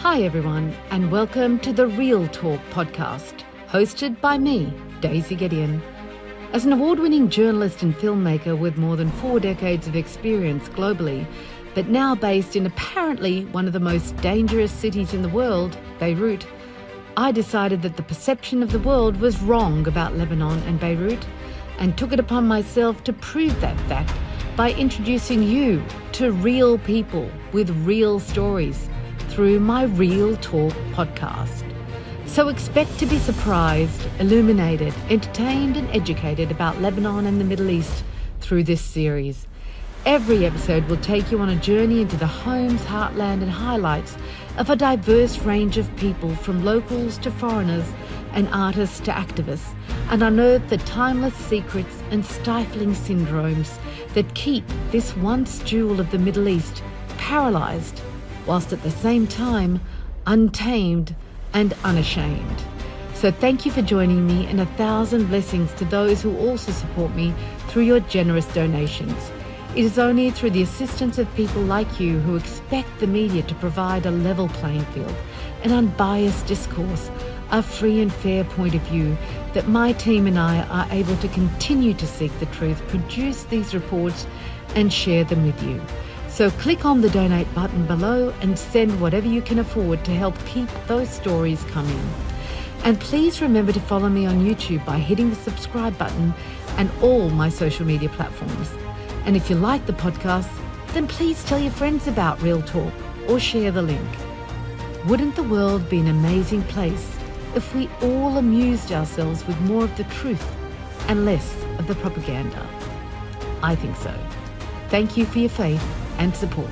Hi everyone, and welcome to the Real Talk podcast, hosted by me, Daisy Gideon. As an award-winning journalist and filmmaker with more than 4 decades of experience globally, but now based in apparently one of the most dangerous cities in the world, Beirut, I decided that the perception of the world was wrong about Lebanon and Beirut, and took it upon myself to prove that fact by introducing you to real people with real stories through my Real Talk podcast. So expect to be surprised, illuminated, entertained and educated about Lebanon and the Middle East through this series. Every episode will take you on a journey into the homes, heartland and highlights of a diverse range of people, from locals to foreigners and artists to activists, and unearth the timeless secrets and stifling syndromes that keep this once jewel of the Middle East paralysed, whilst at the same time untamed and unashamed. So thank you for joining me, and 1,000 blessings to those who also support me through your generous donations. It is only through the assistance of people like you, who expect the media to provide a level playing field, an unbiased discourse, a free and fair point of view, that my team and I are able to continue to seek the truth, produce these reports and share them with you. So click on the donate button below and send whatever you can afford to help keep those stories coming. And please remember to follow me on YouTube by hitting the subscribe button and all my social media platforms. And if you like the podcast, then please tell your friends about Real Talk or share the link. Wouldn't the world be an amazing place if we all amused ourselves with more of the truth and less of the propaganda? I think so. Thank you for your faith and support.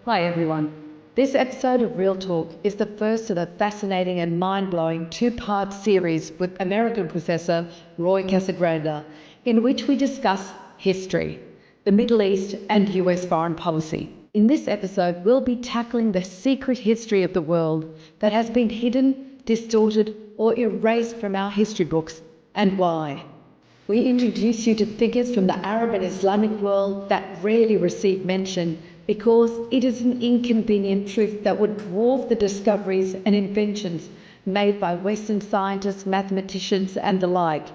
Hi everyone. This episode of Real Talk is the first of a fascinating and mind-blowing 2-part series with American Professor Roy Casagranda, in which we discuss history, the Middle East and US foreign policy. In this episode, we'll be tackling the secret history of the world that has been hidden, distorted or erased from our history books, and why. We introduce you to figures from the Arab and Islamic world that rarely receive mention, because it is an inconvenient truth that would dwarf the discoveries and inventions made by Western scientists, mathematicians and the like.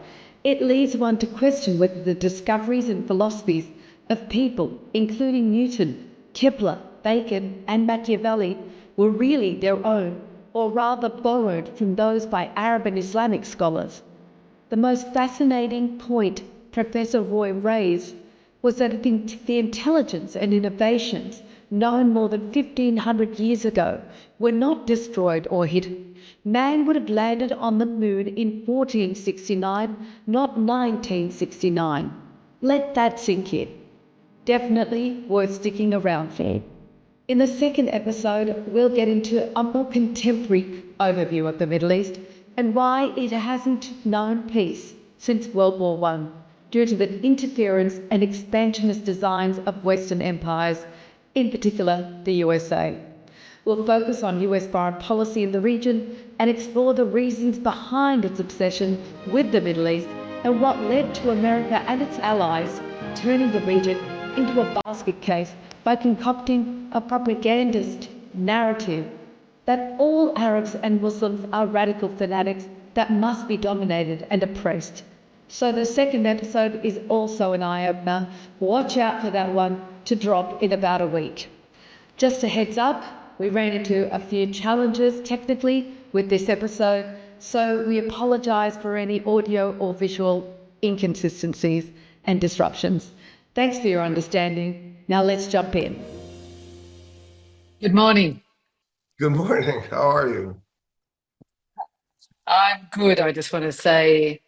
It leads one to question whether the discoveries and philosophies of people, including Newton, Kepler, Bacon and Machiavelli, were really their own, or rather borrowed from those by Arab and Islamic scholars. The most fascinating point Professor Roy raised was that the intelligence and innovations known more than 1,500 years ago were not destroyed or hidden. Man would have landed on the moon in 1469, not 1969. Let that sink in. Definitely worth sticking around for. In the second episode, we'll get into a more contemporary overview of the Middle East and why it hasn't known peace since World War I, due to the interference and expansionist designs of Western empires, in particular the USA. We'll focus on US foreign policy in the region and explore the reasons behind its obsession with the Middle East and what led to America and its allies turning the region into a basket case by concocting a propagandist narrative that all Arabs and Muslims are radical fanatics that must be dominated and oppressed. So the second episode is also an eye-opener. Watch out for that one to drop in about a week. Just a heads up, we ran into a few challenges technically with this episode, so we apologise for any audio or visual inconsistencies and disruptions. Thanks for your understanding. Now let's jump in. Good morning. Good morning. How are you? I'm good. I just want to say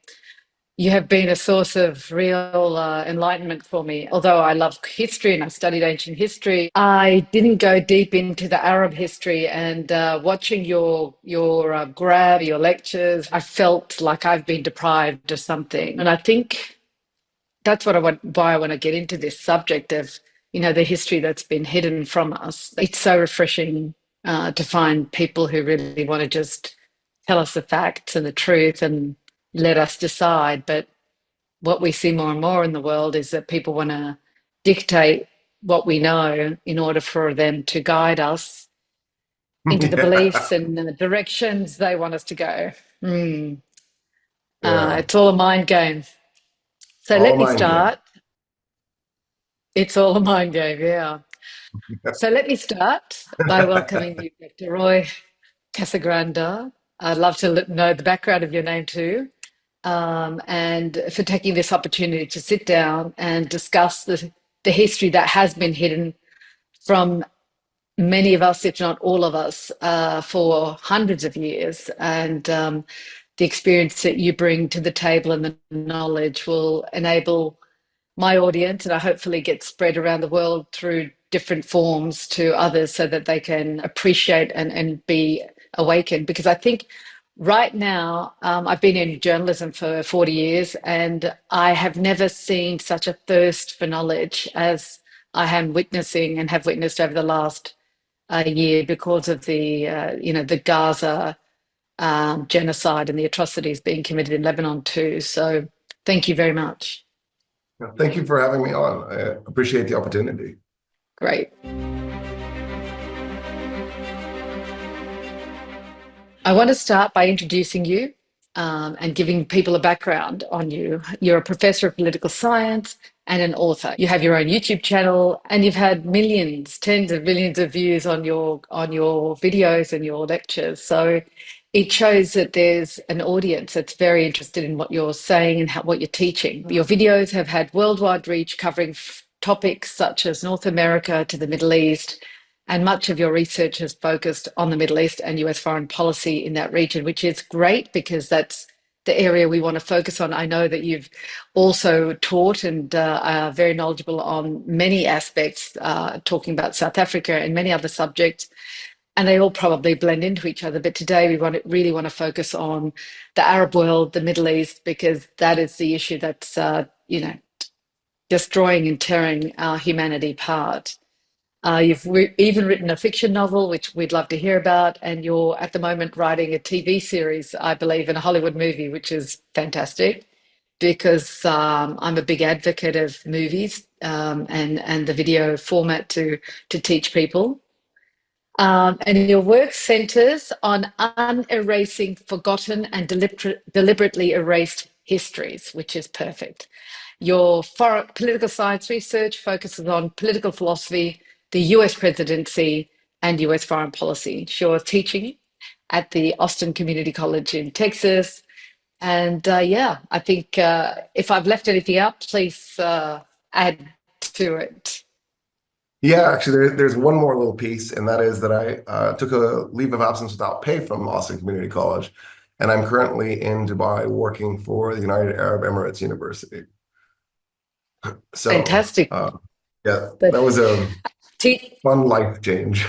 you have been a source of real enlightenment for me. Although I love history and I studied ancient history, I didn't go deep into the Arab history. And watching your lectures, I felt like I've been deprived of something. And I think that's why I want to get into this subject of, the history that's been hidden from us. It's so refreshing to find people who really want to just tell us the facts and the truth and let us decide. But what we see more and more in the world is that people want to dictate what we know in order for them to guide us into the Yeah, beliefs and the directions they want us to go. Mm. yeah. It's all a mind game. So All let a me mind game. start. It's all a mind game, yeah. So let me start by welcoming you, Dr. Roy Casagranda. I'd love to know the background of your name too, and for taking this opportunity to sit down and discuss the history that has been hidden from many of us, if not all of us, for hundreds of years. And the experience that you bring to the table and the knowledge will enable my audience, and I hopefully get spread around the world through different forms to others so that they can appreciate and be awakened. Because I think right now, I've been in journalism for 40 years and I have never seen such a thirst for knowledge as I am witnessing and have witnessed over the last year because of the Gaza genocide and the atrocities being committed in Lebanon too. So thank you very much. Thank you for having me on. I appreciate the opportunity. Great. I want to start by introducing you and giving people a background on you. You're a professor of political science and an author. You have your own YouTube channel, and you've had millions, tens of millions of views on your videos and your lectures. So it shows that there's an audience that's very interested in what you're saying and what you're teaching. Your videos have had worldwide reach, covering topics such as North America to the Middle East, and much of your research has focused on the Middle East and US foreign policy in that region, which is great because that's the area we want to focus on. I know that you've also taught and are very knowledgeable on many aspects, talking about South Africa and many other subjects, and they all probably blend into each other. But today we really want to focus on the Arab world, the Middle East, because that is the issue that's, destroying and tearing our humanity apart. You've even written a fiction novel, which we'd love to hear about, and you're at the moment writing a TV series, I believe, and a Hollywood movie, which is fantastic because I'm a big advocate of movies and the video format to teach people. And your work centres on unerasing forgotten and deliberately erased histories, which is perfect. Your political science research focuses on political philosophy, the US presidency, and US foreign policy. You're teaching at the Austin Community College in Texas. And yeah, I think if I've left anything out, please add to it. Yeah, actually, there's one more little piece, and that is that I took a leave of absence without pay from Austin Community College, and I'm currently in Dubai working for the United Arab Emirates University. So, Fantastic. yeah, But that was a te- fun life change.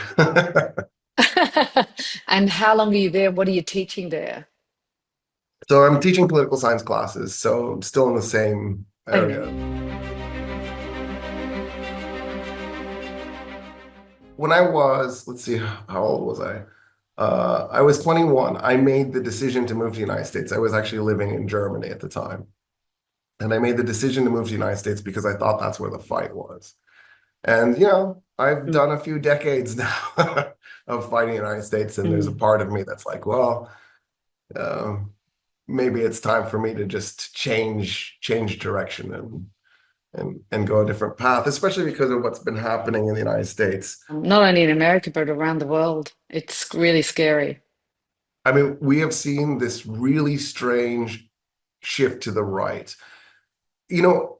and how long are you there? What are you teaching there? So I'm teaching political science classes, so I'm still in the same area. When I was, let's see, how old was I? I was 21. I made the decision to move to the United States. I was actually living in Germany at the time. And I made the decision to move to the United States because I thought that's where the fight was. And, I've done a few decades now of fighting in the United States. And there's a part of me that's like, well, maybe it's time for me to just change direction and go a different path, especially because of what's been happening in the United States. Not only in America, but around the world. It's really scary. I mean, we have seen this really strange shift to the right. The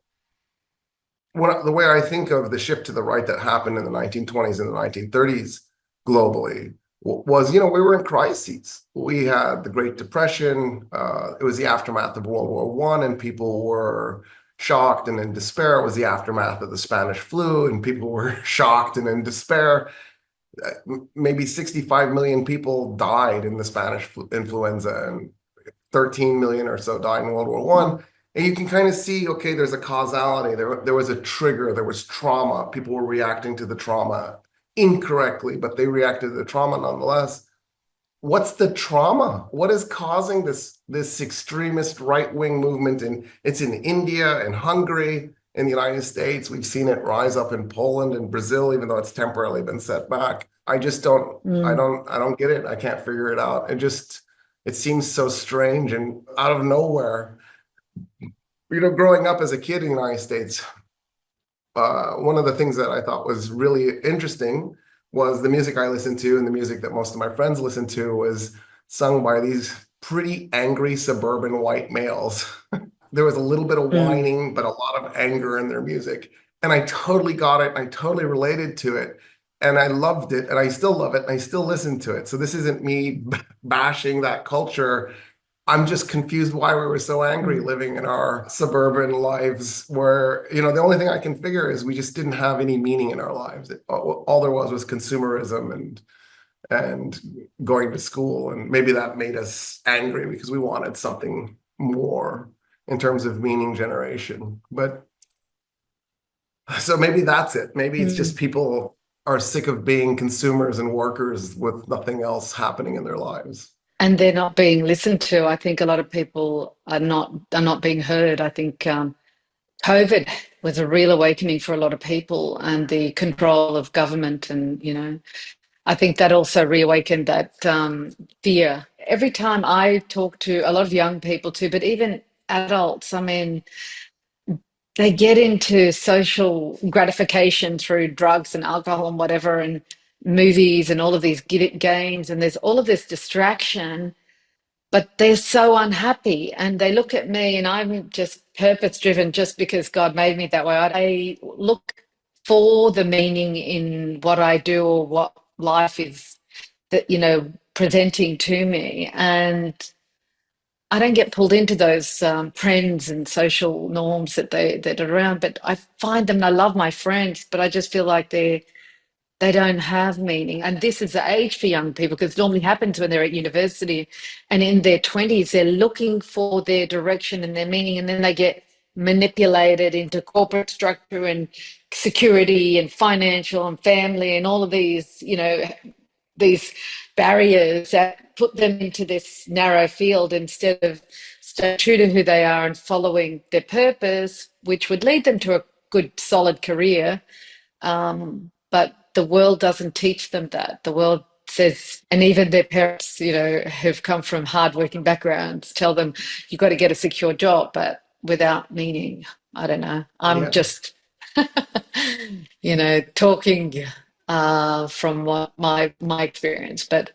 way I think of the shift to the right that happened in the 1920s and the 1930s globally was, we were in crises. We had the Great Depression. It was the aftermath of World War I, and people were shocked and in despair. It was the aftermath of the Spanish flu, and people were shocked and in despair. Maybe 65 million people died in the Spanish influenza, and 13 million or so died in World War I. And you can kind of see, okay, there's a causality. There was a trigger. There was trauma. People were reacting to the trauma incorrectly, but they reacted to the trauma nonetheless. what's the trauma? What is causing this extremist right-wing movement? It's in India and Hungary, in the United States. We've seen it rise up in Poland and Brazil, even though it's temporarily been set back. I just don't, I don't get it. I can't figure it out. It seems so strange and out of nowhere. Growing up as a kid in the United States, one of the things that I thought was really interesting was the music I listened to, and the music that most of my friends listened to was sung by these pretty angry suburban white males. There was a little bit of whining, but a lot of anger in their music. And I totally got it. I totally related to it. And I loved it. And I still love it. And I still listen to it. So this isn't me bashing that culture. I'm just confused why we were so angry living in our suburban lives where, the only thing I can figure is we just didn't have any meaning in our lives. All there was consumerism and going to school. And maybe that made us angry because we wanted something more in terms of meaning generation. But so maybe that's it. Maybe it's just people are sick of being consumers and workers with nothing else happening in their lives. And they're not being listened to. I think a lot of people are not being heard. I think COVID was a real awakening for a lot of people, and the control of government, and I think that also reawakened that fear. Every time I talk to a lot of young people too, but even adults, I mean, they get into social gratification through drugs and alcohol and whatever, and movies and all of these games, and there's all of this distraction, but they're so unhappy. And they look at me, and I'm just purpose driven just because God made me that way. I look for the meaning in what I do or what life is that, presenting to me. And I don't get pulled into those trends and social norms that are around, but I find them, and I love my friends, but I just feel like they don't have meaning. And this is the age for young people, because it normally happens when they're at university and in their 20s, they're looking for their direction and their meaning, and then they get manipulated into corporate structure and security and financial and family and all of these barriers that put them into this narrow field instead of staying true to who they are and following their purpose, which would lead them to a good, solid career. But the world doesn't teach them that. The world says, and even their parents, who've come from hardworking backgrounds, tell them you've got to get a secure job, but without meaning. I don't know. I'm just, talking from what my experience, but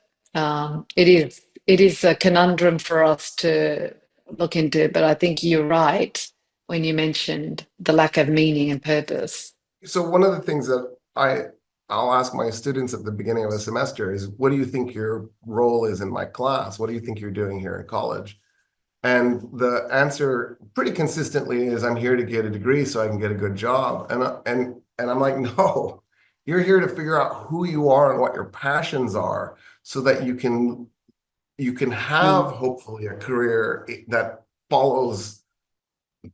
it is a conundrum for us to look into. But I think you're right when you mentioned the lack of meaning and purpose. So one of the things that I'll ask my students at the beginning of a semester is, what do you think your role is in my class? What do you think you're doing here in college? And the answer pretty consistently is, I'm here to get a degree so I can get a good job. And I'm like, no, you're here to figure out who you are and what your passions are, so that you can have hopefully a career that follows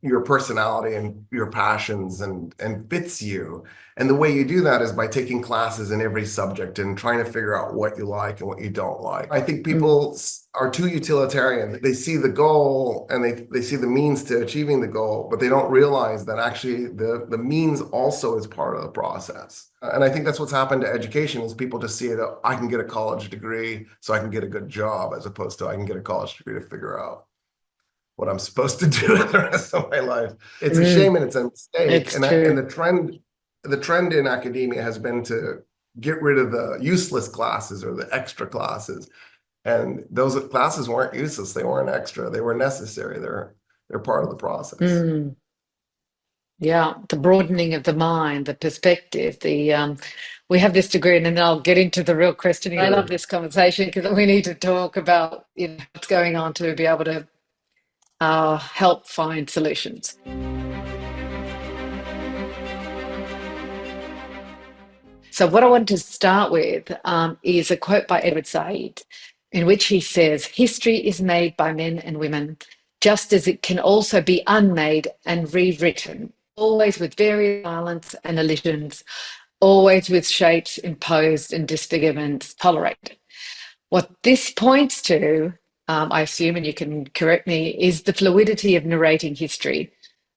your personality and your passions and fits you. And the way you do that is by taking classes in every subject and trying to figure out what you like and what you don't like. I think people are too utilitarian. They see the goal and they see the means to achieving the goal, but they don't realize that actually the means also is part of the process. And I think that's what's happened to education, is people just see it, I can get a college degree so I can get a good job, as opposed to I can get a college degree to figure out what I'm supposed to do the rest of my life. It's a shame and it's a mistake. And the trend in academia has been to get rid of the useless classes or the extra classes. And those classes weren't useless. They weren't extra. They were necessary. They're part of the process. Yeah, the broadening of the mind, the perspective, we have this degree, and then I'll get into the real questioning. I love this conversation because we need to talk about what's going on to be able to help find solutions. So what I want to start with is a quote by Edward Said, in which he says, "History is made by men and women, just as it can also be unmade and rewritten, always with various violence and elisions, always with shapes imposed and disfigurements tolerated. What this points to, I assume, and you can correct me, is the fluidity of narrating history.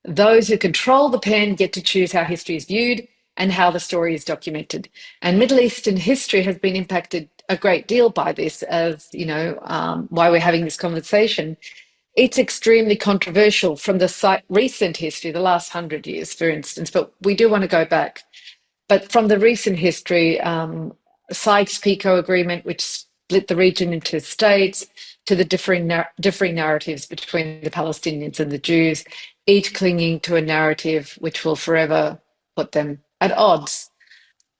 Those who control the pen get to choose how history is viewed and how the story is documented. And Middle Eastern history has been impacted a great deal by this, as you know, why we're having this conversation. It's extremely controversial from the recent history, the last 100 years, for instance, but we do want to go back. But from the recent history, Sykes-Picot Agreement, which split the region into states, to the differing narratives between the Palestinians and the Jews, each clinging to a narrative which will forever put them at odds.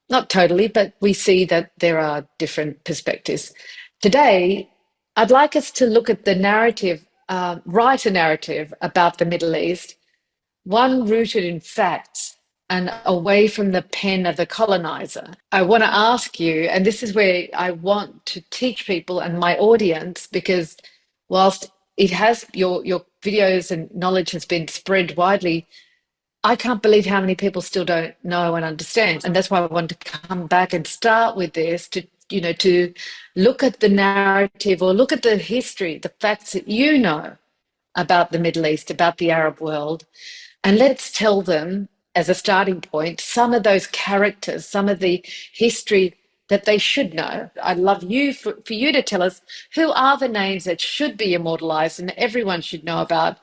Not totally, but we see that there are different perspectives. Today, I'd like us to look at the narrative, write a narrative about the Middle East, one rooted in facts and away from the pen of the coloniser. I want to ask you, and this is where I want to teach people and my audience, because whilst it has your videos and knowledge has been spread widely, I can't believe how many people still don't know and understand. And that's why I want to come back and start with this to, you know, to look at the narrative or look at the history, the facts that you know about the Middle East, about the Arab world, and let's tell them as a starting point some of those characters, some of the history that they should know. I'd love you for you to tell us who are the names that should be immortalized and everyone should know about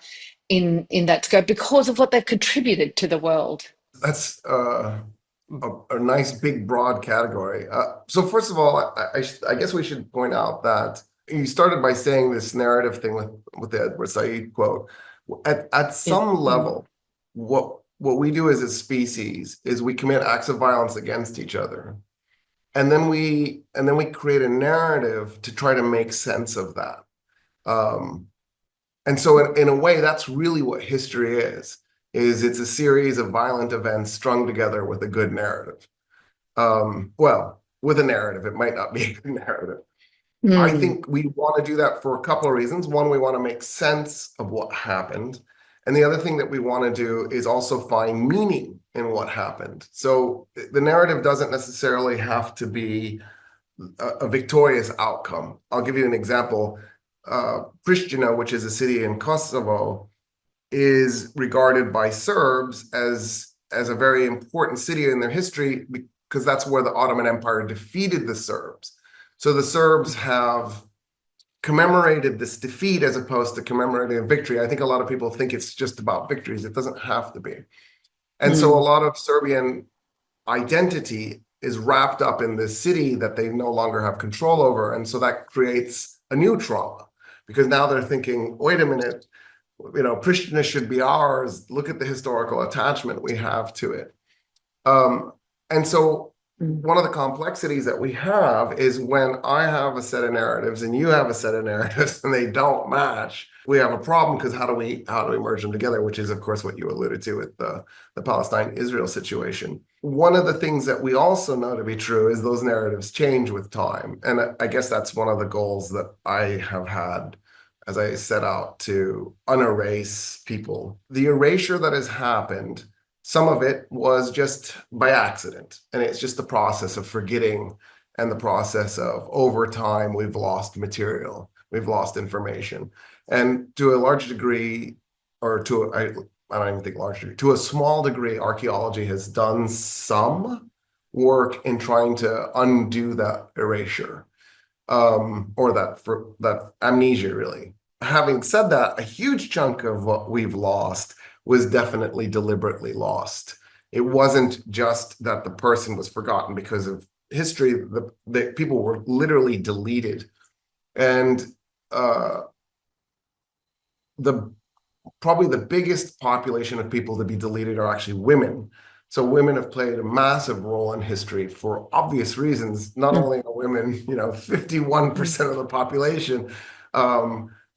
in that scope because of what they've contributed to the world. That's a nice, big, broad category. So first of all, I guess we should point out that you started by saying this narrative thing with the Edward Said quote. At some level, what we do as a species is we commit acts of violence against each other, and then we create a narrative to try to make sense of that. And so in a way, that's really what history is it's a series of violent events strung together with a good narrative. Well, with a narrative, it might not be a good narrative. I think we want to do that for a couple of reasons. One, we want to make sense of what happened. And the other thing that we want to do is also find meaning in what happened. So the narrative doesn't necessarily have to be a victorious outcome. I'll give you an example. Pristina, which is a city in Kosovo, is regarded by Serbs as a very important city in their history because that's where the Ottoman Empire defeated the Serbs. So the Serbs have commemorated this defeat as opposed to commemorating a victory. I think a lot of people think it's just about victories. It doesn't have to be. And so a lot of Serbian identity is wrapped up in this city that they no longer have control over. And so that creates a new trauma because now they're thinking, wait a minute, you know, Pristina should be ours. Look at the historical attachment we have to it. And so one of the complexities that we have is when I have a set of narratives and you have a set of narratives and they don't match, we have a problem because how do we merge them together, which is, of course, what you alluded to with the Palestine-Israel situation. One of the things that we also know to be true is those narratives change with time. And I guess that's one of the goals that I have had as I set out to unerase people. The erasure that has happened, some of it was just by accident, and it's just the process of forgetting and the process of over time, we've lost material, we've lost information. And to a large degree, or I don't even think large degree, to a small degree, archaeology has done some work in trying to undo that erasure, or that amnesia, really. Having said that, a huge chunk of what we've lost was definitely deliberately lost. It wasn't just that the person was forgotten because of history. The people were literally deleted. And probably the biggest population of people to be deleted are actually women. So women have played a massive role in history for obvious reasons. Not only are women, 51% of the population,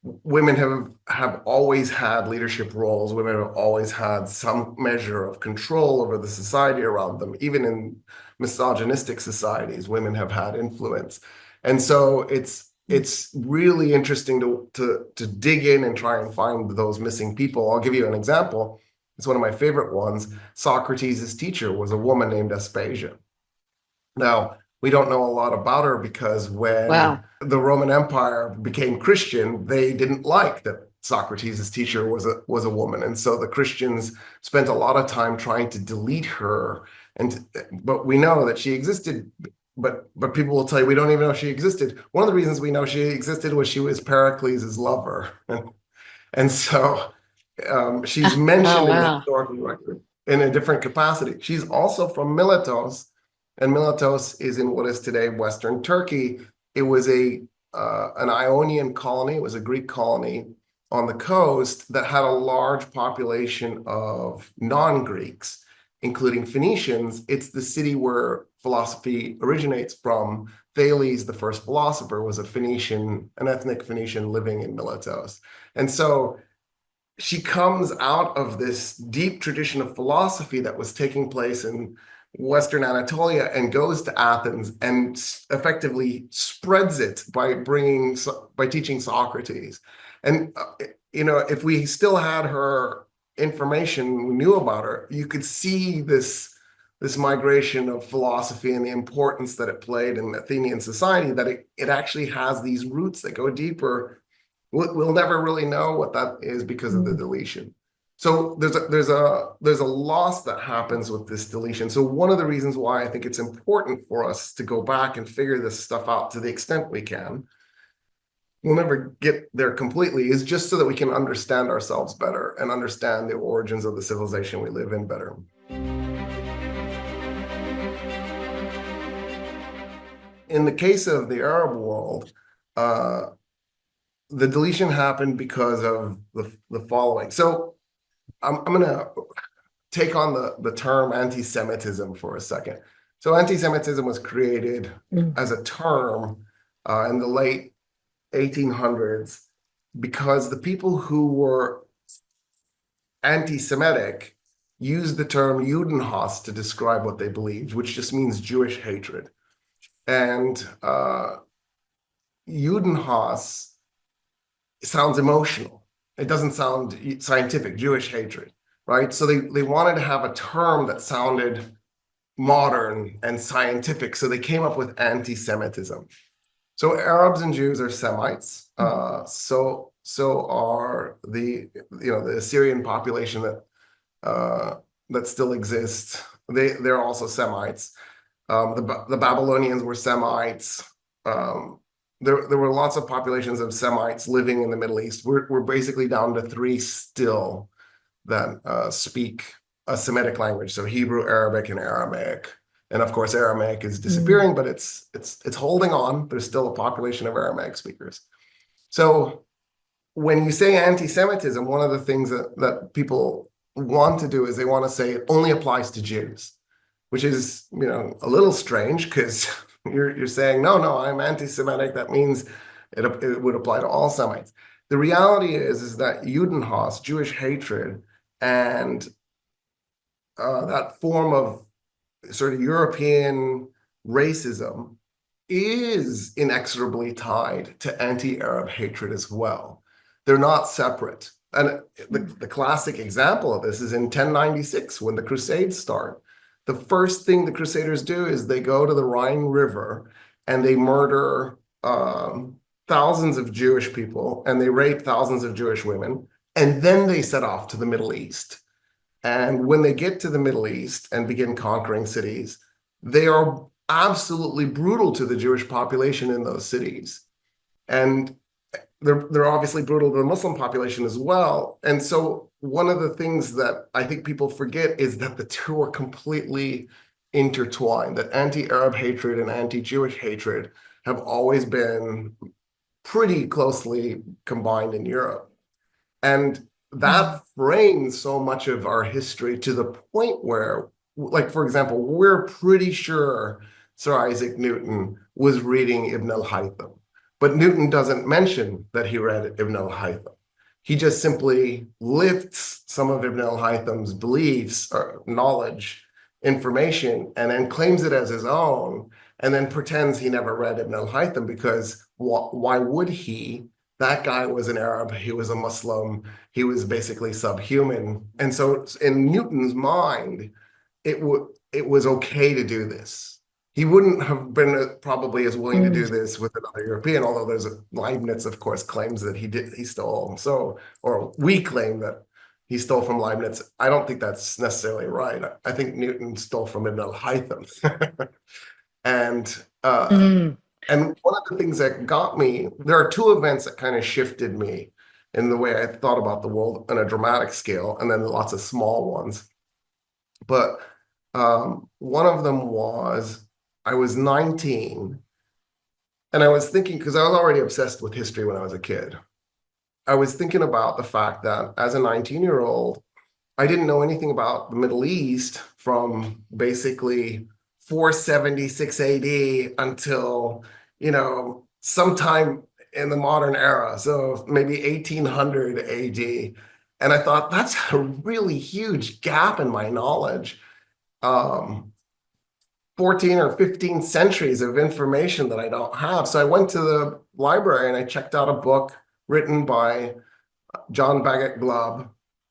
women have always had leadership roles. Women have always had some measure of control over the society around them. Even in misogynistic societies, women have had influence. And so it's really interesting to dig in and try and find those missing people. I'll give you an example. It's one of my favorite ones. Socrates' teacher was a woman named Aspasia. Now, We don't know a lot about her because when Wow. the Roman Empire became Christian, they didn't like that Socrates' teacher was a woman. And so the Christians spent a lot of time trying to delete her. But we know that she existed, but people will tell you we don't even know she existed. One of the reasons we know she existed was she was Pericles' lover. And so she's Oh, mentioned in the wow. historical record in a different capacity. She's also from Miletos, and Miletos is in what is today Western Turkey. It was an Ionian colony. It was a Greek colony on the coast that had a large population of non-Greeks, including Phoenicians. It's the city where philosophy originates from. Thales, the first philosopher, was a Phoenician, an ethnic Phoenician living in Miletos. And so she comes out of this deep tradition of philosophy that was taking place in Western Anatolia and goes to Athens and effectively spreads it by teaching Socrates. And if we still had her information, we knew about her, you could see this migration of philosophy and the importance that it played in Athenian society, that it actually has these roots that go deeper. We'll never really know what that is because of the deletion. So there's a loss that happens with this deletion. So one of the reasons why I think it's important for us to go back and figure this stuff out to the extent we can, we'll never get there completely, is just so that we can understand ourselves better and understand the origins of the civilization we live in better. In the case of the Arab world, the deletion happened because of the following. So I'm going to take on the term anti-Semitism for a second. So anti-Semitism was created as a term in the late 1800s because the people who were anti-Semitic used the term Judenhass to describe what they believed, which just means Jewish hatred. And Judenhass sounds emotional. It doesn't sound scientific, Jewish hatred, right? So they wanted to have a term that sounded modern and scientific. So they came up with anti-Semitism. So Arabs and Jews are Semites. So are the Assyrian population that still exists. They're also Semites. The Babylonians were Semites. There were lots of populations of Semites living in the Middle East. We're basically down to 3 still that speak a Semitic language, so Hebrew, Arabic, and Aramaic. And of course, Aramaic is disappearing, but it's holding on. There's still a population of Aramaic speakers. So when you say anti-Semitism, one of the things that people want to do is they want to say it only applies to Jews, which is a little strange because you're saying, no, I'm anti-Semitic. That means it would apply to all Semites. The reality is that Judenhass, Jewish hatred, and that form of sort of European racism is inexorably tied to anti-Arab hatred as well. They're not separate. And the classic example of this is in 1096 when the Crusades start. The first thing the Crusaders do is they go to the Rhine River and they murder thousands of Jewish people and they rape thousands of Jewish women. And then they set off to the Middle East. And when they get to the Middle East and begin conquering cities, they are absolutely brutal to the Jewish population in those cities. And they're obviously brutal to the Muslim population as well. And so one of the things that I think people forget is that the two are completely intertwined, that anti-Arab hatred and anti-Jewish hatred have always been pretty closely combined in Europe. And that frames so much of our history to the point where, like, for example, we're pretty sure Sir Isaac Newton was reading Ibn al-Haytham, but Newton doesn't mention that he read Ibn al-Haytham. He just simply lifts some of Ibn al-Haytham's beliefs or knowledge, information, and then claims it as his own, and then pretends he never read Ibn al-Haytham because why would he? That guy was an Arab, he was a Muslim, he was basically subhuman. And so in Newton's mind, it was okay to do this. he wouldn't have been probably as willing to do this with another European, although there's Leibniz, of course, claims that he stole. So, or we claim that he stole from Leibniz. I don't think that's necessarily right. I think Newton stole from Ibn al-Haytham. And Mm. and one of the things that got me, there are two events that kind of shifted me in the way I thought about the world on a dramatic scale, and then lots of small ones. But one of them was I was 19, and I was thinking, because I was already obsessed with history when I was a kid. I was thinking about the fact that as a 19-year-old, I didn't know anything about the Middle East from basically 476 AD until, sometime in the modern era. So maybe 1800 AD. And I thought that's a really huge gap in my knowledge. 14 or 15 centuries of information that I don't have. So I went to the library and I checked out a book written by John Bagot Glubb.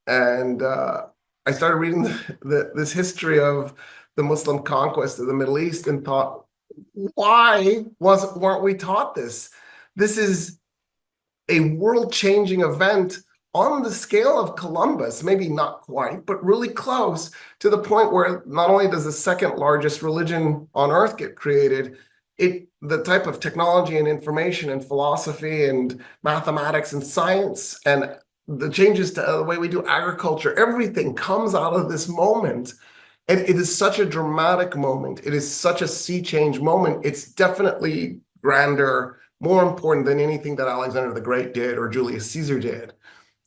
And I started reading this history of the Muslim conquest of the Middle East and thought, why weren't we taught this? This is a world-changing event on the scale of Columbus, maybe not quite, but really close, to the point where not only does the second largest religion on earth get created, the type of technology and information and philosophy and mathematics and science and the changes to the way we do agriculture, everything comes out of this moment. And it is such a dramatic moment. It is such a sea change moment. It's definitely grander, more important than anything that Alexander the Great did or Julius Caesar did.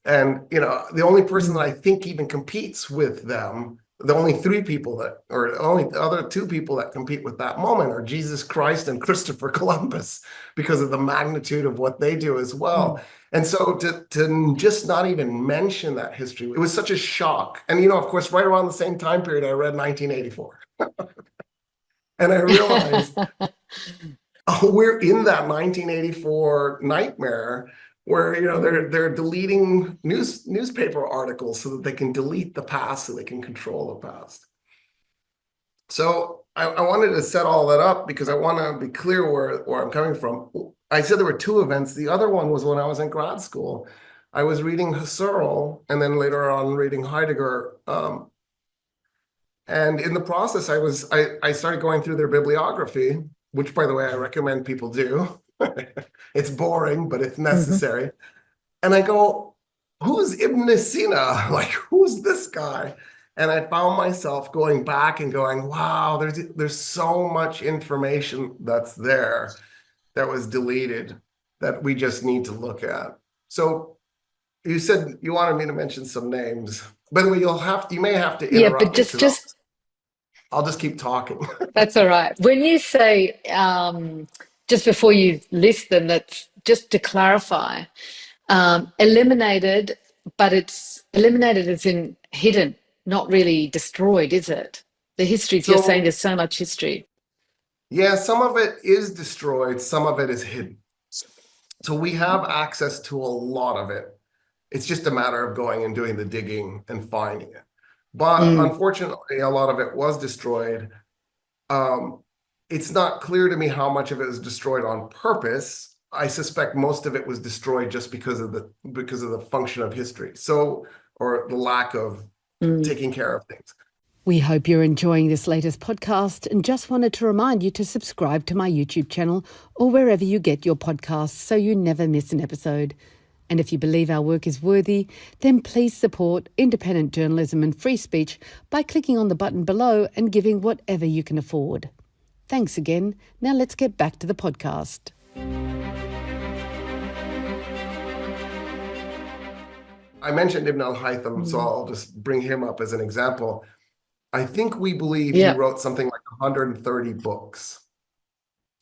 And, the only person that I think even competes with them, the only three people or only the other two people that compete with that moment are Jesus Christ and Christopher Columbus, because of the magnitude of what they do as well. And so to just not even mention that history, it was such a shock. And, of course, right around the same time period, I read 1984. And I realized, oh, we're in that 1984 nightmare where they're deleting newspaper articles so that they can delete the past, so they can control the past. So I wanted to set all that up because I want to be clear where I'm coming from. I said there were two events. The other one was when I was in grad school. I was reading Husserl and then later on reading Heidegger. And in the process, I started going through their bibliography, which, by the way, I recommend people do. It's boring, but it's necessary. And I go, who's Ibn Sina? Like, who's this guy? And I found myself going back and going, wow, there's so much information that's there that was deleted that we just need to look at. So you said you wanted me to mention some names. By the way, you may have to Yeah, interrupt but me just because just I'll just keep talking. that's all right. When you say just before you list them, that's just to clarify, eliminated, but it's eliminated as in hidden, not really destroyed, is it? The histories, you're saying So there's so much history. yeah, some of it is destroyed, some of it is hidden. So we have access to a lot of it. It's just a matter of going and doing the digging and finding it. But Mm. unfortunately, a lot of it was destroyed. It's not clear to me how much of it was destroyed on purpose. I suspect most of it was destroyed just because of the function of history. So, or the lack of taking care of things. We hope you're enjoying this latest podcast and just wanted to remind you to subscribe to my YouTube channel or wherever you get your podcasts so you never miss an episode. And if you believe our work is worthy, then please support independent journalism and free speech by clicking on the button below and giving whatever you can afford. Thanks again. Now let's get back to the podcast. I mentioned Ibn al-Haytham, so I'll just bring him up as an example. I think we believe he Yeah. wrote something like 130 books,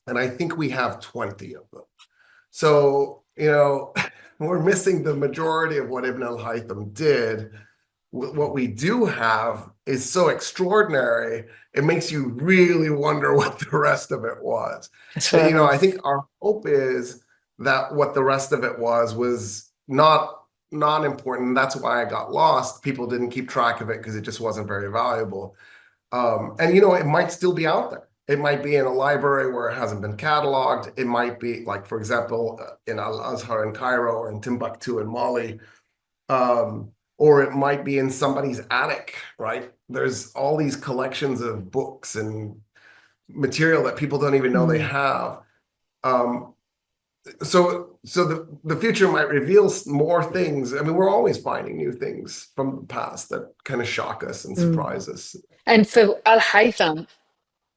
and I think we have 20 of them. So, we're missing the majority of what Ibn al-Haytham did. What we do have is so extraordinary, it makes you really wonder what the rest of it was. That's And, right. I think our hope is that what the rest of it was not important. That's why I got lost. People didn't keep track of it because it just wasn't very valuable. And, it might still be out there. It might be in a library where it hasn't been cataloged. It might be, like, for example, in Al-Azhar in Cairo or in Timbuktu in Mali. Or it might be in somebody's attic, right? There's all these collections of books and material that people don't even know they have. So the future might reveal more things. I mean, we're always finding new things from the past that kind of shock us and surprise us. And for al-Haytham,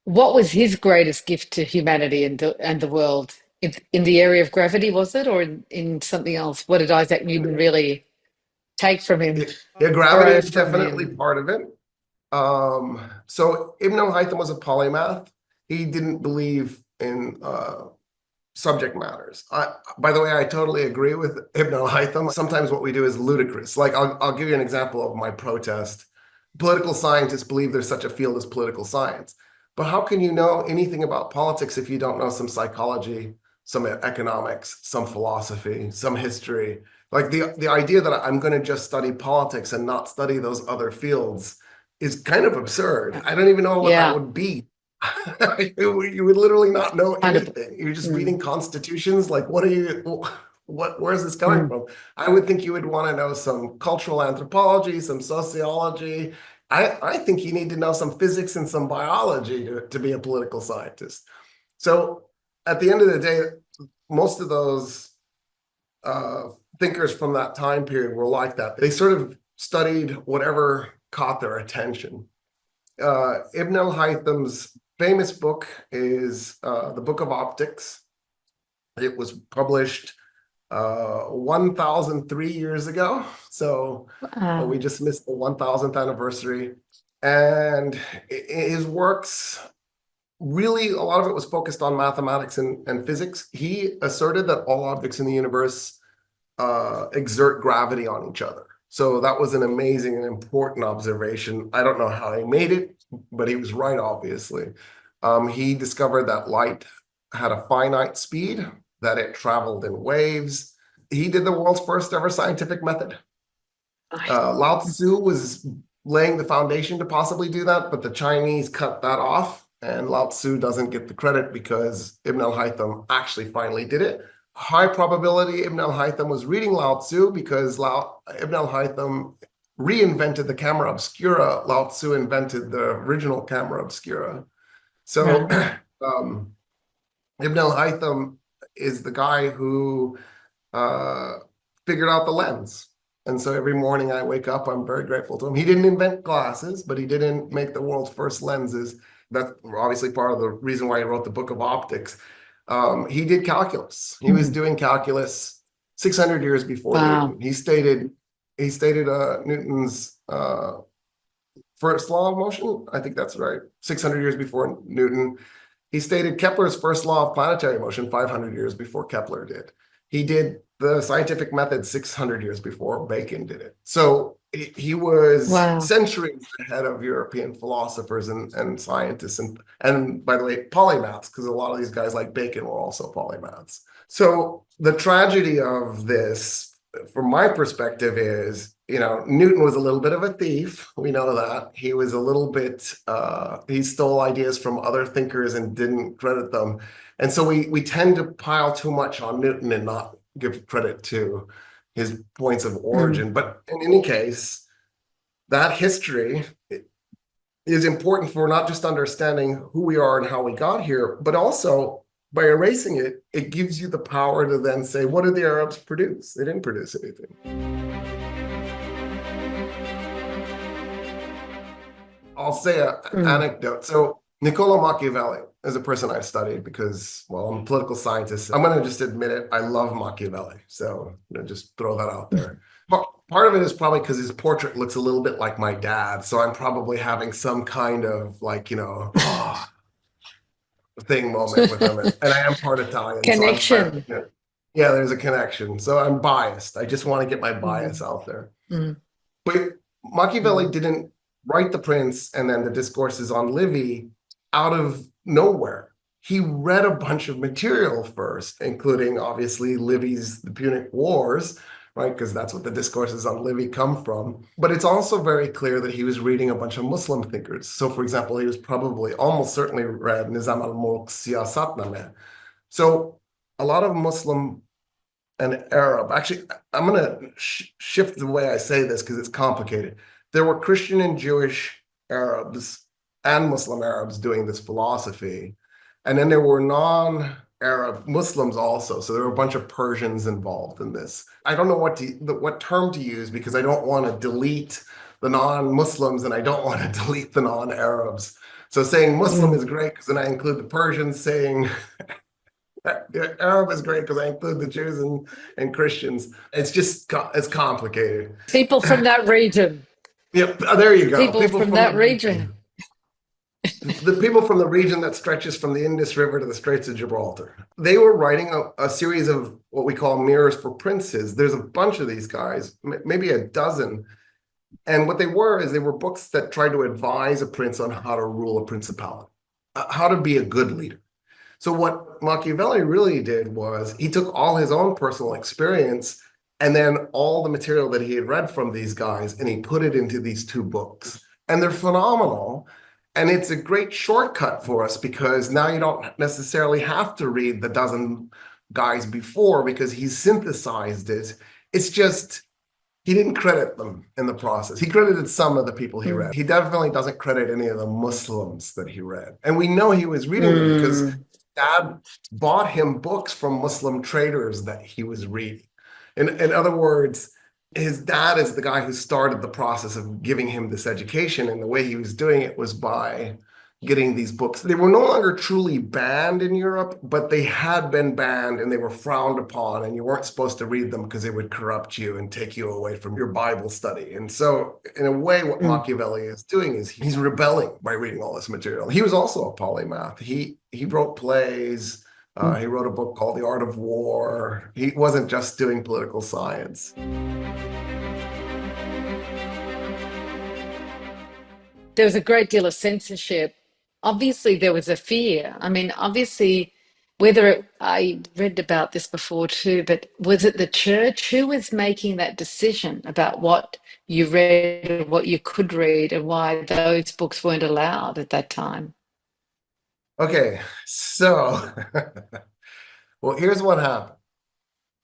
what was his greatest gift to humanity and the world? In the area of gravity, was it, or in something else? What did Isaac Newton really take from him, Yeah, gravity borrow is from definitely him? part of it. So Ibn al-Haytham was a polymath. He didn't believe in subject matters. By the way, I totally agree with Ibn al-Haytham. Sometimes what we do is ludicrous. Like, I'll give you an example of my protest. Political scientists believe there's such a field as political science. But how can you know anything about politics if you don't know some psychology, some economics, some philosophy, some history? Like, the idea that I'm going to just study politics and not study those other fields is kind of absurd. I don't even know what that Yeah, would be. You would literally not know kind of. anything. You're just reading constitutions. Like, where is this coming Mm. from? I would think you would want to know some cultural anthropology, some sociology. I think you need to know some physics and some biology to be a political scientist. So at the end of the day, most of those thinkers from that time period were like that. They sort of studied whatever caught their attention. Ibn al-Haytham's famous book is the Book of Optics. It was published 1,003 years ago. So we just missed the 1,000th anniversary. And his works, really, a lot of it was focused on mathematics and physics. He asserted that all objects in the universe exert gravity on each other. So that was an amazing and important observation. I don't know how he made it, but he was right, obviously. He discovered that light had a finite speed, that it traveled in waves. He did the world's first ever scientific method. Lao Tzu was laying the foundation to possibly do that, but the Chinese cut that off, and Lao Tzu doesn't get the credit because Ibn al-Haytham actually finally did it. High probability Ibn al-Haytham was reading Lao Tzu because Ibn al-Haytham reinvented the camera obscura. Lao Tzu invented the original camera obscura. So Ibn al-Haytham is the guy who figured out the lens. And so every morning I wake up, I'm very grateful to him. He didn't invent glasses, but he didn't make the world's first lenses. That's obviously part of the reason why he wrote the Book of Optics. He did calculus. He was doing calculus 600 years before Newton. He stated Newton's first law of motion. I think that's right. 600 years before Newton. He stated Kepler's first law of planetary motion 500 years before Kepler did. He did the scientific method 600 years before Bacon did it. So he was centuries ahead of European philosophers and scientists, and by the way, polymaths, because a lot of these guys like Bacon were also polymaths. So the tragedy of this, from my perspective, is, Newton was a little bit of a thief. We know that. He was a little bit, he stole ideas from other thinkers and didn't credit them. And so we tend to pile too much on Newton and not give credit to his points of origin. But in any case, that history is important for not just understanding who we are and how we got here, but also by erasing it, it gives you the power to then say, what did the Arabs produce? They didn't produce anything. I'll say an anecdote. So Niccolo Machiavelli is a person I've studied because, well, I'm a political scientist. I'm going to just admit it. I love Machiavelli. So just throw that out there. Part of it is probably because his portrait looks a little bit like my dad. So I'm probably having some kind of thing moment with him. And I am part Italian. Connection. So yeah, there's a connection. So I'm biased. I just want to get my bias out there. But Machiavelli didn't write The Prince and then the discourses on Livy out of nowhere. He read a bunch of material first, including obviously Livy's The Punic Wars, right? Because that's what the discourses on Livy come from. But it's also very clear that he was reading a bunch of Muslim thinkers. So, for example, he was probably almost certainly read Nizam al-Mulk's Siyasatnameh. So a lot of Muslim and Arab, actually, I'm going to shift the way I say this because it's complicated. There were Christian and Jewish Arabs and Muslim Arabs doing this philosophy. And then there were non-Arab Muslims also. So there were a bunch of Persians involved in this. I don't know what term to use because I don't want to delete the non-Muslims and I don't want to delete the non-Arabs. So saying Muslim is great because then I include the Persians. Saying Arab is great because I include the Jews and Christians. It's complicated. People from that region. Yep, there you go. People from that region. The people from the region that stretches from the Indus River to the Straits of Gibraltar. They were writing a series of what we call mirrors for princes. There's a bunch of these guys, maybe a dozen. And what they were books that tried to advise a prince on how to rule a principality, how to be a good leader. So what Machiavelli really did was he took all his own personal experience and then all the material that he had read from these guys and he put it into these two books. And they're phenomenal. And it's a great shortcut for us because now you don't necessarily have to read the dozen guys before because he's synthesized it. It's just he didn't credit them in the process. He credited some of the people he read. He definitely doesn't credit any of the Muslims that he read. And we know he was reading them because Dad bought him books from Muslim traders that he was reading. In other words, his dad is the guy who started the process of giving him this education. And the way he was doing it was by getting these books. They were no longer truly banned in Europe, but they had been banned and they were frowned upon. And you weren't supposed to read them because they would corrupt you and take you away from your Bible study. And so in a way, what Machiavelli is doing is he's rebelling by reading all this material. He was also a polymath. He wrote plays. He wrote a book called The Art of War. He wasn't just doing political science. There was a great deal of censorship. Obviously, there was a fear. I mean, obviously, I read about this before too, but was it the church who was making that decision about what you read and what you could read and why those books weren't allowed at that time? Okay, so, well, here's what happened.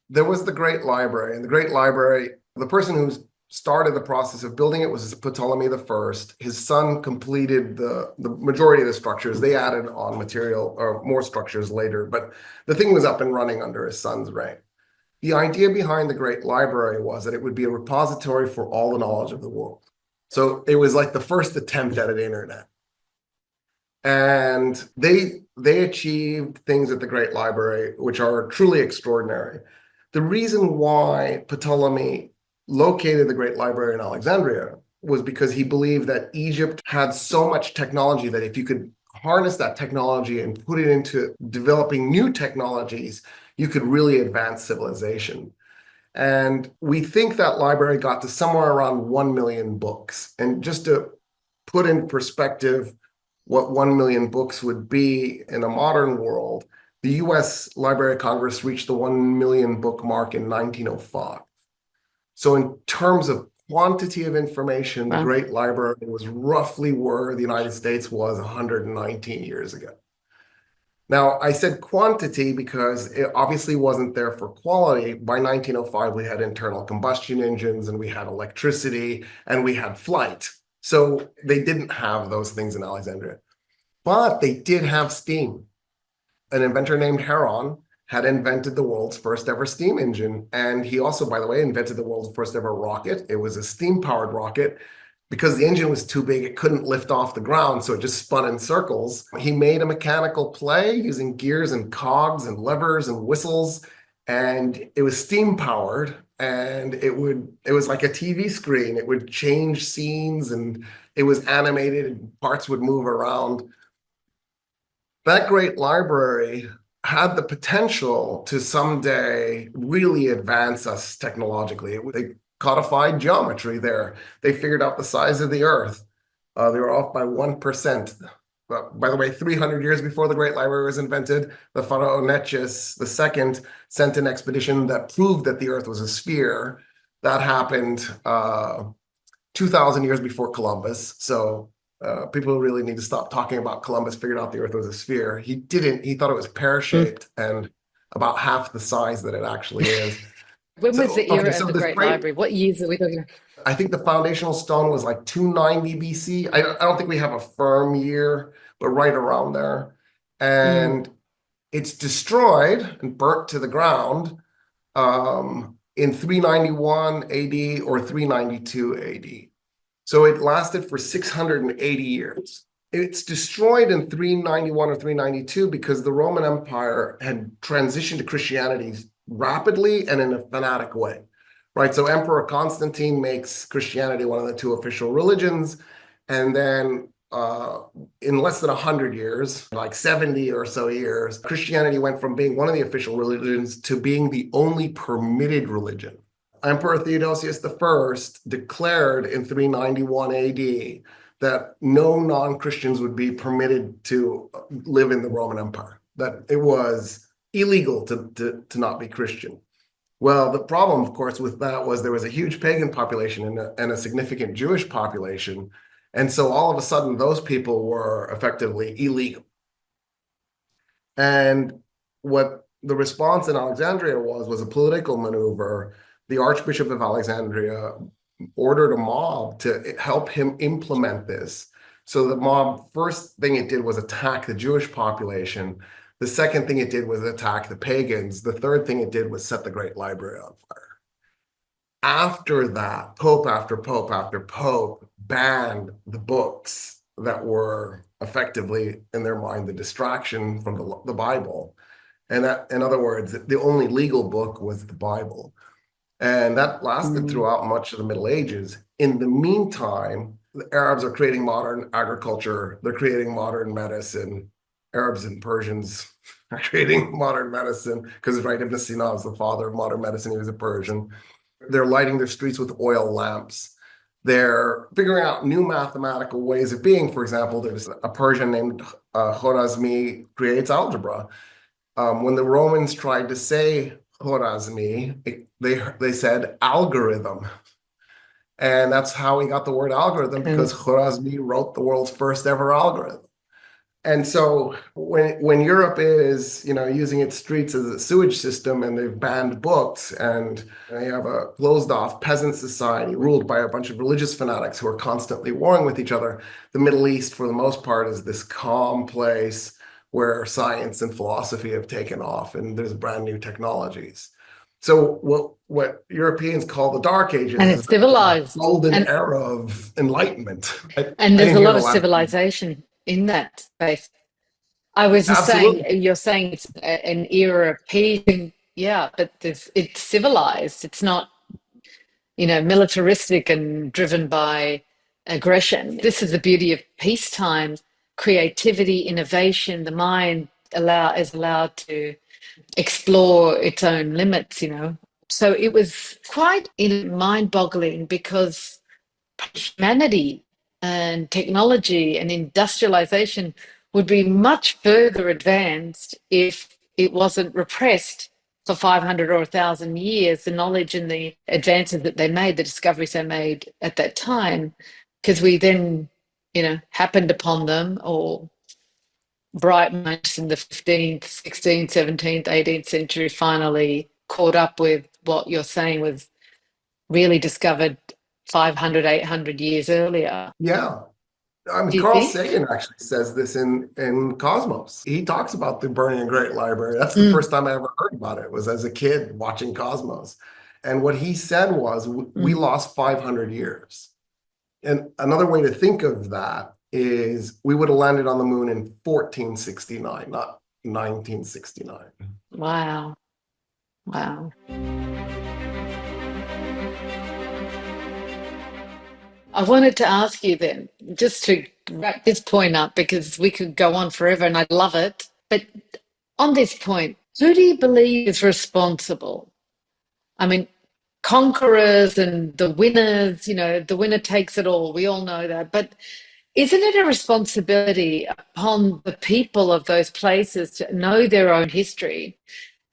There was the Great Library, and the Great Library, the person who started the process of building it was Ptolemy I. His son completed the majority of the structures. They added on material or more structures later, but the thing was up and running under his son's reign. The idea behind the Great Library was that it would be a repository for all the knowledge of the world. So it was like the first attempt at an internet. And they achieved things at the Great Library, which are truly extraordinary. The reason why Ptolemy located the Great Library in Alexandria was because he believed that Egypt had so much technology that if you could harness that technology and put it into developing new technologies, you could really advance civilization. And we think that library got to somewhere around 1 million books. And just to put in perspective what 1 million books would be in a modern world, the US Library of Congress reached the 1 million book mark in 1905. So in terms of quantity of information, the Great Library was roughly where the United States was 119 years ago. Now, I said quantity because it obviously wasn't there for quality. By 1905, we had internal combustion engines and we had electricity and we had flight. So they didn't have those things in Alexandria, but they did have steam. An inventor named Heron had invented the world's first ever steam engine. And he also, by the way, invented the world's first ever rocket. It was a steam-powered rocket. Because the engine was too big, it couldn't lift off the ground, so it just spun in circles. He made a mechanical play using gears and cogs and levers and whistles, and it was steam-powered, and it was like a TV screen. It would change scenes, and it was animated, and parts would move around. That great library had the potential to someday really advance us technologically. They codified geometry there. They figured out the size of the Earth. They were off by 1%. by the way, 300 years before the Great Library was invented, the pharaoh Neches II sent an expedition that proved that the Earth was a sphere. That happened 2,000 years before Columbus. So people really need to stop talking about Columbus figured out the Earth was a sphere. He didn't. He thought it was pear-shaped and about half the size that it actually is. When was So, the okay, era so of the this Great great, Library? What years are we talking about? I think the foundational stone was like 290 BC. I don't think we have a firm year, but right around there. Mm. And it's destroyed and burnt to the ground in 391 AD or 392 AD. So it lasted for 680 years. It's destroyed in 391 or 392 because the Roman Empire had transitioned to Christianity rapidly and in a fanatic way, right? So Emperor Constantine makes Christianity one of the two official religions. And then in less than 100 years, like 70 or so years, Christianity went from being one of the official religions to being the only permitted religion. Emperor Theodosius I declared in 391 AD that no non-Christians would be permitted to live in the Roman Empire, that it was illegal to not be Christian. Well, the problem, of course, with that was there was a huge pagan population and a significant Jewish population. And so all of a sudden, those people were effectively illegal. And what the response in Alexandria was a political maneuver. The Archbishop of Alexandria ordered a mob to help him implement this. So the mob, first thing it did was attack the Jewish population. The second thing it did was attack the pagans. The third thing it did was set the Great Library on fire. After that, Pope after Pope after Pope banned the books that were effectively, in their mind, the distraction from the Bible. And that, in other words, the only legal book was the Bible. And that lasted throughout much of the Middle Ages. In the meantime, the Arabs are creating modern agriculture. They're creating modern medicine. Arabs and Persians are creating modern medicine because, right, Ibn Sina is the father of modern medicine. He was a Persian. They're lighting their streets with oil lamps. They're figuring out new mathematical ways of being. For example, there's a Persian named Khwarazmi creates algebra. When the Romans tried to say Khwarazmi, they said algorithm. And that's how we got the word algorithm, because Khwarazmi wrote the world's first ever algorithm. And so when Europe is, using its streets as a sewage system, and they've banned books, and they have a closed off peasant society ruled by a bunch of religious fanatics who are constantly warring with each other, the Middle East, for the most part, is this calm place where science and philosophy have taken off, and there's brand new technologies. So what Europeans call the Dark Ages And is it's the civilized. golden And era of enlightenment. and I there's didn't a hear lot the of last. civilization in that space. I was just saying, Absolutely. you're saying it's an era of peace, and yeah, but it's civilized. It's not, militaristic and driven by aggression. This is the beauty of peacetime: creativity, innovation. The mind is allowed to explore its own limits. So it was quite mind-boggling, because humanity and technology and industrialization would be much further advanced if it wasn't repressed for 500 or 1,000 years, the knowledge and the advances that they made, the discoveries they made at that time, because we then, happened upon them, or bright minds in the 15th, 16th, 17th, 18th century finally caught up with what you're saying was really discovered 500, 800 years earlier. Yeah. I mean, Do you Carl think? Sagan actually says this in Cosmos. He talks about the burning Great Library. That's the Mm, first time I ever heard about it, was as a kid watching Cosmos. And what he said was, we mm. lost 500 years. And another way to think of that is we would have landed on the moon in 1469, not 1969. Wow. Wow. I wanted to ask you then, just to wrap this point up, because we could go on forever and I'd love it. But on this point, who do you believe is responsible? I mean, conquerors and the winners, the winner takes it all. We all know that. But Isn't it a responsibility upon the people of those places to know their own history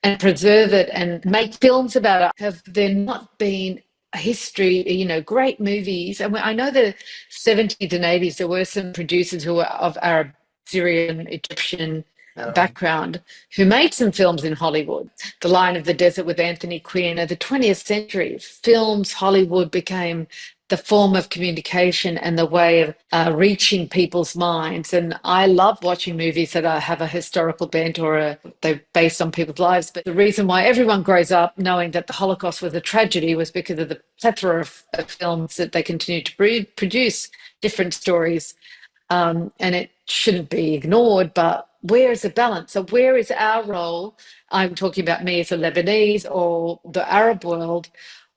and preserve it and make films about it? Have there not been a history, great movies? And I know the 70s and 80s, there were some producers who were of Arab, Syrian, Egyptian Yeah. background who made some films in Hollywood. The Lion of the Desert with Anthony Quinn. In the 20th century, films, Hollywood became the form of communication and the way of reaching people's minds. And I love watching movies that have a historical bent or they're based on people's lives. But the reason why everyone grows up knowing that the Holocaust was a tragedy was because of the plethora of films that they continue to produce different stories. And it shouldn't be ignored, but where is the balance? So where is our role? I'm talking about me as a Lebanese or the Arab world.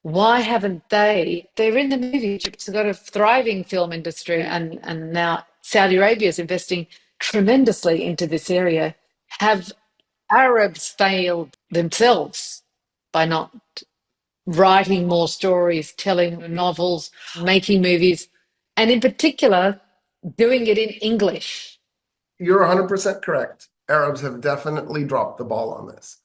Why haven't they're in the movie. Egypt's got a thriving film industry, and now Saudi Arabia is investing tremendously into this area. Have Arabs failed themselves by not writing more stories, telling novels, making movies, and in particular, doing it in English? You're 100% correct. Arabs have definitely dropped the ball on this.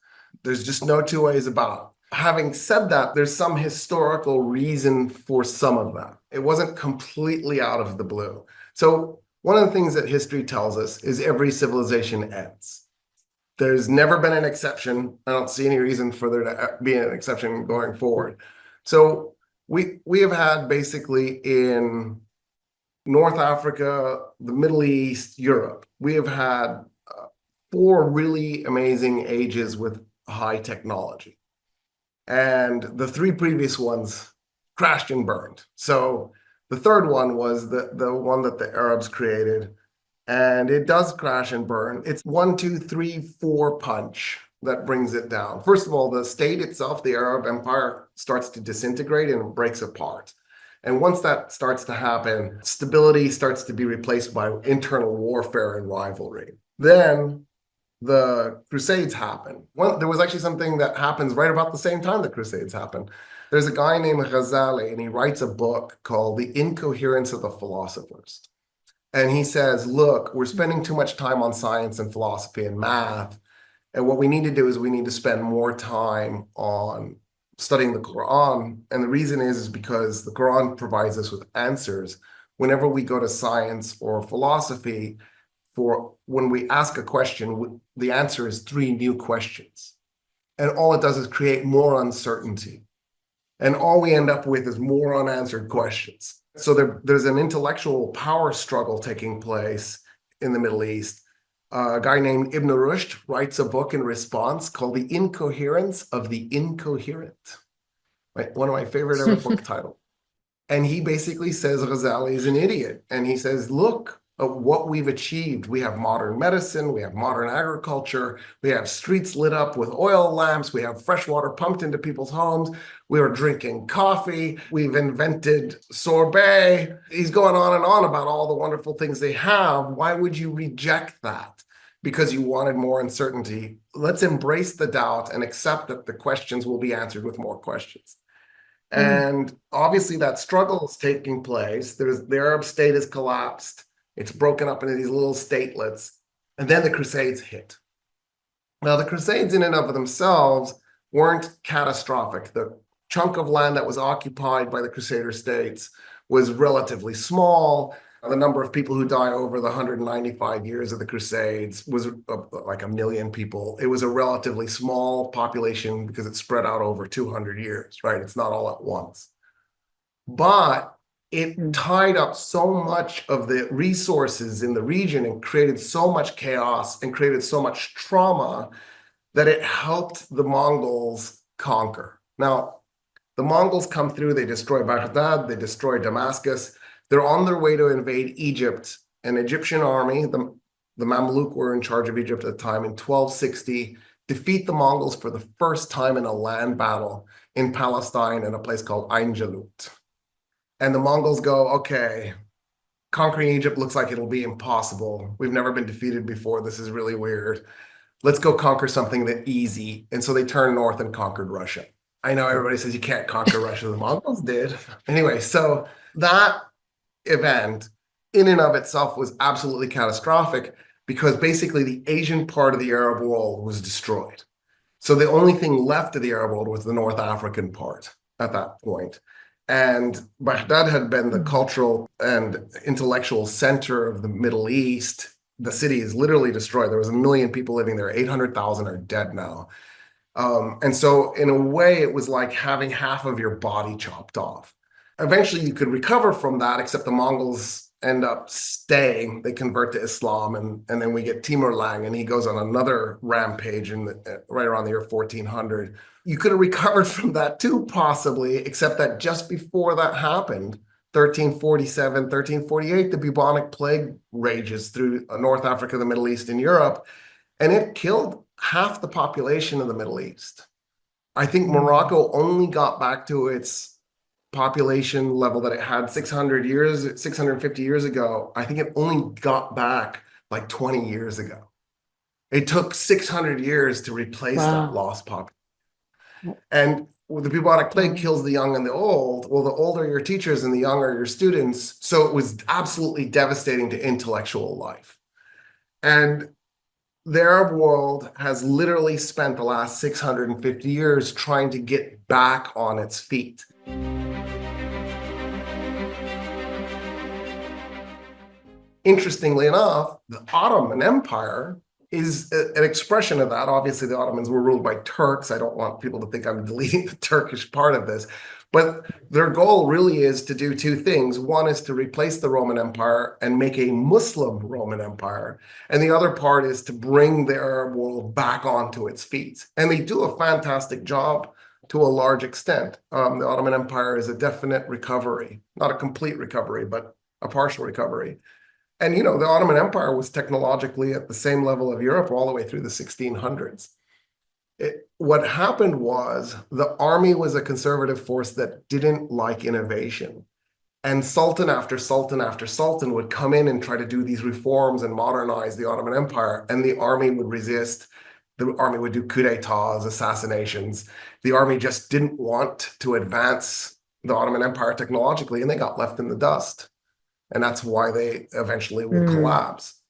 There's just no two ways about it. Having said that, there's some historical reason for some of that. It wasn't completely out of the blue. So one of the things that history tells us is every civilization ends. There's never been an exception. I don't see any reason for there to be an exception going forward. So we have had basically in North Africa, the Middle East, Europe, we have had 4 really amazing ages with high technology. And the 3 previous ones crashed and burned. So the third one was the one that the Arabs created. And it does crash and burn. It's 1, 2, 3, 4 punch that brings it down. First of all, the state itself, the Arab Empire, starts to disintegrate and breaks apart. And once that starts to happen, stability starts to be replaced by internal warfare and rivalry. Then the Crusades happen. There was actually something that happens right about the same time the Crusades happen. There's a guy named Ghazali, and he writes a book called The Incoherence of the Philosophers. And he says, look, we're spending too much time on science and philosophy and math. And what we need to do is we need to spend more time on studying the Quran. And the reason is because the Quran provides us with answers. Whenever we go to science or philosophy, for when we ask a question, the answer is 3 new questions. And all it does is create more uncertainty. And all we end up with is more unanswered questions. So there's an intellectual power struggle taking place in the Middle East. A guy named Ibn Rushd writes a book in response called The Incoherence of the Incoherent. Right? One of my favorite ever book titles. And he basically says Ghazali is an idiot. And he says, look at what we've achieved. We have modern medicine, we have modern agriculture, we have streets lit up with oil lamps, we have fresh water pumped into people's homes, we are drinking coffee, we've invented sorbet. He's going on and on about all the wonderful things they have. Why would you reject that? Because you wanted more uncertainty. Let's embrace the doubt and accept that the questions will be answered with more questions. And obviously that struggle is taking place. The Arab state has collapsed. It's broken up into these little statelets. And then the Crusades hit. Now, the Crusades in and of themselves weren't catastrophic. The chunk of land that was occupied by the Crusader states was relatively small. The number of people who died over the 195 years of the Crusades was like 1 million people. It was a relatively small population because it spread out over 200 years, right? It's not all at once. But it tied up so much of the resources in the region and created so much chaos and created so much trauma that it helped the Mongols conquer. Now, the Mongols come through, they destroy Baghdad, they destroy Damascus. They're on their way to invade Egypt. An Egyptian army, the Mamluk were in charge of Egypt at the time, in 1260, defeat the Mongols for the first time in a land battle in Palestine in a place called Ain Jalut. And the Mongols go, okay, conquering Egypt looks like it'll be impossible. We've never been defeated before. This is really weird. Let's go conquer something that's easy. And so they turned north and conquered Russia. I know everybody says you can't conquer Russia. The Mongols did. Anyway, so that event in and of itself was absolutely catastrophic because basically the Asian part of the Arab world was destroyed. So the only thing left of the Arab world was the North African part at that point. And Baghdad had been the cultural and intellectual center of the Middle East. The city is literally destroyed. There was 1 million people living there. 800,000 are dead now. And so in a way, it was like having half of your body chopped off. Eventually, you could recover from that, except the Mongols end up staying. They convert to Islam, and then we get Timur Lang, and he goes on another rampage right around the year 1400. You could have recovered from that too, possibly, except that just before that happened, 1347, 1348, the bubonic plague rages through North Africa, the Middle East, and Europe, and it killed half the population of the Middle East. I think Morocco only got back to its population level that it had 650 years ago. I think it only got back like 20 years ago. It took 600 years to replace that lost population. And the bubonic plague kills the young and the old. Well, the old are your teachers and the young are your students. So it was absolutely devastating to intellectual life. And the Arab world has literally spent the last 650 years trying to get back on its feet. Interestingly enough, the Ottoman Empire is an expression of that. Obviously, the Ottomans were ruled by Turks. I don't want people to think I'm deleting the Turkish part of this. But their goal really is to do two things. One is to replace the Roman Empire and make a Muslim Roman Empire. And the other part is to bring the Arab world back onto its feet. And they do a fantastic job to a large extent. The Ottoman Empire is a definite recovery, not a complete recovery, but a partial recovery. And, the Ottoman Empire was technologically at the same level of Europe all the way through the 1600s. What happened was the army was a conservative force that didn't like innovation. And sultan after sultan after sultan would come in and try to do these reforms and modernize the Ottoman Empire, and the army would resist. The army would do coup d'etats, assassinations. The army just didn't want to advance the Ottoman Empire technologically, and they got left in the dust. And that's why they eventually will collapse.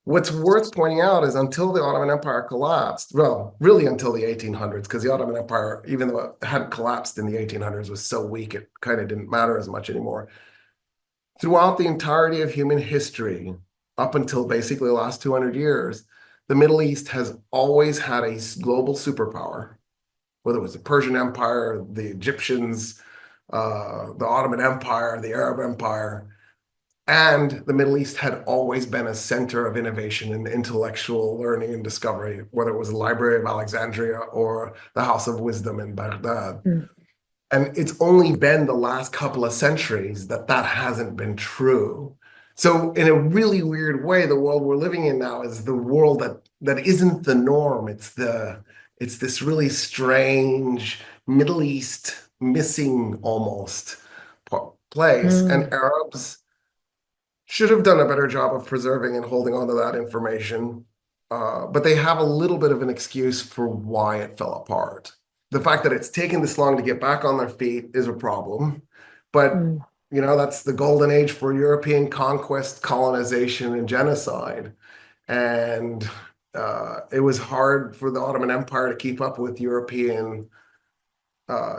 What's worth pointing out is until the Ottoman Empire collapsed, well, really until the 1800s, because the Ottoman Empire, even though it hadn't collapsed in the 1800s, was so weak, it kind of didn't matter as much anymore. Throughout the entirety of human history, up until basically the last 200 years, the Middle East has always had a global superpower, whether it was the Persian Empire, the Egyptians, the Ottoman Empire, the Arab Empire. And the Middle East had always been a center of innovation and intellectual learning and discovery, whether it was the Library of Alexandria or the House of Wisdom in Baghdad. And it's only been the last couple of centuries that hasn't been true. So in a really weird way, the world we're living in now is the world that isn't the norm. It's this really strange Middle East missing almost place. And Arabs should have done a better job of preserving and holding on to that information. But they have a little bit of an excuse for why it fell apart. The fact that it's taken this long to get back on their feet is a problem. But, that's the golden age for European conquest, colonization, and genocide. And it was hard for the Ottoman Empire to keep up with European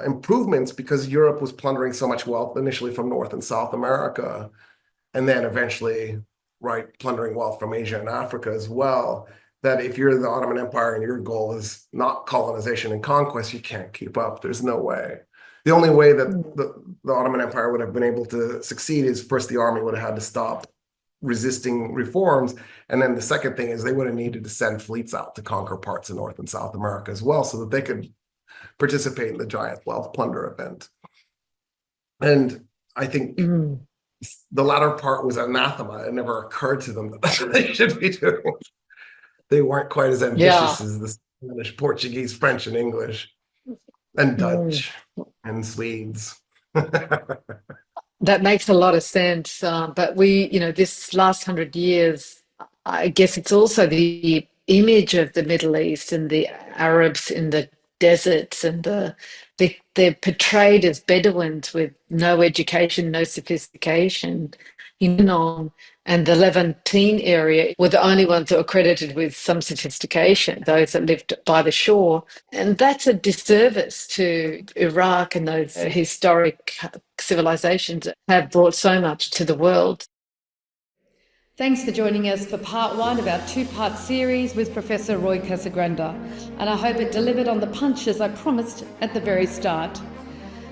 improvements because Europe was plundering so much wealth initially from North and South America. And then eventually, plundering wealth from Asia and Africa as well, that if you're the Ottoman Empire and your goal is not colonization and conquest, you can't keep up. There's no way. The only way that the Ottoman Empire would have been able to succeed is first the army would have had to stop resisting reforms. And then the second thing is they would have needed to send fleets out to conquer parts of North and South America as well so that they could participate in the giant wealth plunder event. And I think the latter part was anathema. It never occurred to them that that's what they should be doing. They weren't quite as ambitious as the Spanish, Portuguese, French, and English, and Dutch, and Swedes. That makes a lot of sense. But this last 100 years, I guess it's also the image of the Middle East and the Arabs in the deserts, and they're portrayed as Bedouins with no education, no sophistication. Lebanon and the Levantine area were the only ones that were credited with some sophistication, those that lived by the shore. And that's a disservice to Iraq and those historic civilizations that have brought so much to the world. Thanks for joining us for part one of our two-part series with Professor Roy Casagranda, and I hope it delivered on the punches I promised at the very start.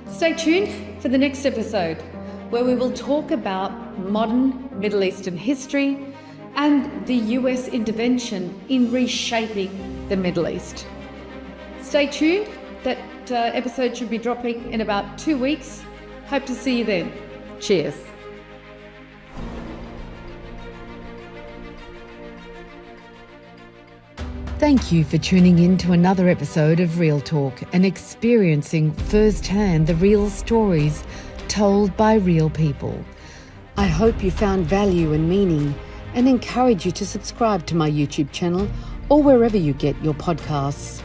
Stay tuned for the next episode, where we will talk about modern Middle Eastern history and the US intervention in reshaping the Middle East. Stay tuned, that episode should be dropping in about 2 weeks. Hope to see you then. Cheers. Thank you for tuning in to another episode of Real Talk and experiencing firsthand the real stories told by real people. I hope you found value and meaning and encourage you to subscribe to my YouTube channel or wherever you get your podcasts.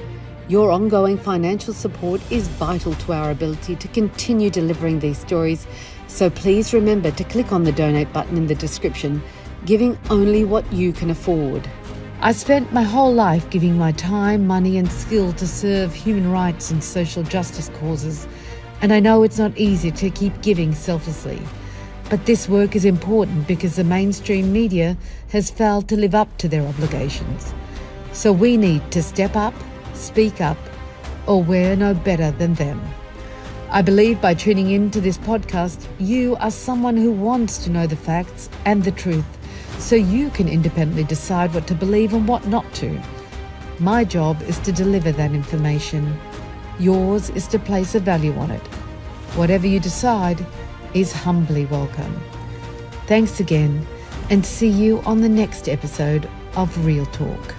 Your ongoing financial support is vital to our ability to continue delivering these stories, so please remember to click on the donate button in the description, giving only what you can afford. I spent my whole life giving my time, money and skill to serve human rights and social justice causes, and I know it's not easy to keep giving selflessly. But this work is important because the mainstream media has failed to live up to their obligations. So we need to step up, speak up, or we're no better than them. I believe by tuning in to this podcast, you are someone who wants to know the facts and the truth, so you can independently decide what to believe and what not to. My job is to deliver that information. Yours is to place a value on it. Whatever you decide is humbly welcome. Thanks again, and see you on the next episode of Real Talk.